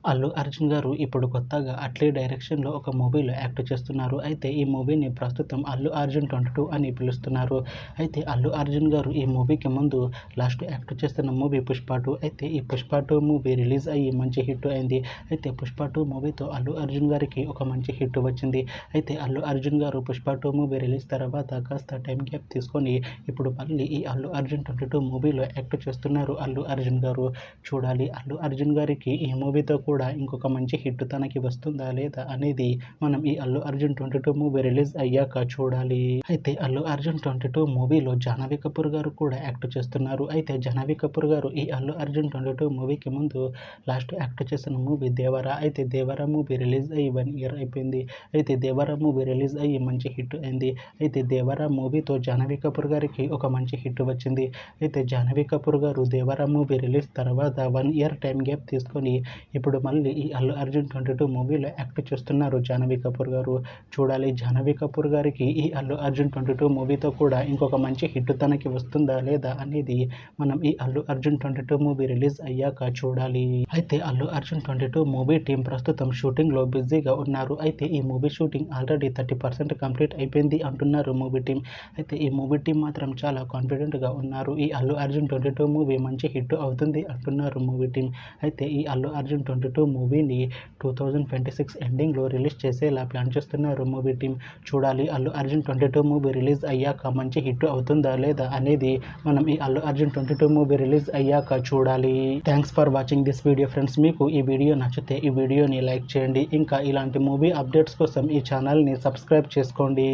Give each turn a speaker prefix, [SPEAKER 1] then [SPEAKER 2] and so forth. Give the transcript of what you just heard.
[SPEAKER 1] అల్లు అర్జున్ గారు ఇప్పుడు కొత్తగా 'అట్లీ' డైరెక్షన్‌లో ఒక మూవీలో యాక్ట్ చేస్తున్నారు. అయితే ఈ మూవీని ప్రస్తుతం 'అల్లు అర్జున్ 22' అని పిలుస్తున్నారు. అయితే అల్లు అర్జున్ గారు ఈ మూవీకి ముందు లాస్ట్ యాక్ట్ చేస్తున్న మూవీ 'పుష్ప 2'. అయితే ఈ 'పుష్ప 2' మూవీ రిలీజ్ అయ్యి మంచి హిట్ అయింది. అయితే 'పుష్ప 2' మూవీతో అల్లు అర్జున్ గారికి ఒక మంచి హిట్ వచ్చింది. అయితే అల్లు అర్జున్ గారు 'పుష్ప 2' మూవీ రిలీజ్ తర్వాత కాస్త టైం గ్యాప్ తీసుకొని ఇప్పుడు మళ్ళీ ఈ 'అల్లు అర్జున్ 22' మూవీలో యాక్ట్ చేస్తున్నారు అల్లు అర్జున్ గారు. చూడాలి అల్లు అర్జున్ గారికి ఈ మూవీతో కూడా ఇంకొక మంచి హిట్ తనకి వస్తుందా లేదా అనేది మనం ఈ 'అల్లు అర్జున్ 22' మూవీ రిలీజ్ అయ్యాక చూడాలి. అయితే 'అల్లు అర్జున్ 22' మూవీలో జాహ్నవి కపూర్ గారు కూడా యాక్ట్ చేస్తున్నారు. అయితే జాహ్నవి కపూర్ గారు ఈ 'అల్లు అర్జున్ 22' మూవీకి ముందు లాస్ట్ యాక్ట్ చేసిన మూవీ 'దేవర'. అయితే 'దేవర' మూవీ రిలీజ్ అయ్యి 1 ఇయర్ అయిపోయింది. అయితే 'దేవర' మూవీ రిలీజ్ అయ్యి మంచి హిట్ అయింది. అయితే 'దేవర' మూవీతో జాహ్నవి కపూర్ గారికి ఒక మంచి హిట్ వచ్చింది. అయితే జాహ్నవి కపూర్ గారు 'దేవర' మూవీ రిలీజ్ తర్వాత 1 ఇయర్ టైం గ్యాప్ తీసుకొని ఇప్పుడు మళ్ళీ ఈ 'అల్లు అర్జున్ 22' మూవీలో యాక్ట్ చేస్తున్నారు జాహ్నవి కపూర్ గారు. చూడాలి జాహ్నవి కపూర్ గారికి ఈ 'అల్లు అర్జున్ 22' మూవీతో కూడా ఇంకొక మంచి హిట్ తనకి వస్తుందా లేదా అనేది మనం ఈ 'అల్లు అర్జున్ 22' మూవీ రిలీజ్ అయ్యాక చూడాలి. అయితే 'అల్లు అర్జున్ 22' మూవీ టీం ప్రస్తుతం షూటింగ్‌లో బిజీగా ఉన్నారు. అయితే ఈ మూవీ షూటింగ్ ఆల్రెడీ 30% కంప్లీట్ అయిపోయింది అంటున్నారు మూవీ టీం. అయితే ఈ మూవీ టీం మాత్రం చాలా కాన్ఫిడెంట్‌గా ఉన్నారు. ఈ 'అల్లు అర్జున్ 22' మూవీ మంచి హిట్ అవుతుంది అంటున్నారు మూవీ టీం. అయితే ఈ 'అల్లు అర్జున్ 22' మూవీని 2026 ఎండింగ్‌లో రిలీజ్ చేసేలా ప్లాన్ చేస్తున్నారు మూవీ టీం. చూడాలి అల్లు అర్జున్ 22 మూవీ రిలీజ్ అయ్యాక మంచి హిట్ అవుతుందా లేదా అనేది మనం ఈ 'అల్లు అర్జున్ 22' మూవీ రిలీజ్ అయ్యాక చూడాలి. Thanks for watching this video friends. మీకు ఈ వీడియో నచ్చితే ఈ వీడియోని లైక్ చేయండి. ఇంకా ఇలాంటి మూవీ అప్డేట్స్ కోసం ఈ ఛానల్‌ని సబ్స్క్రైబ్ చేసుకోండి.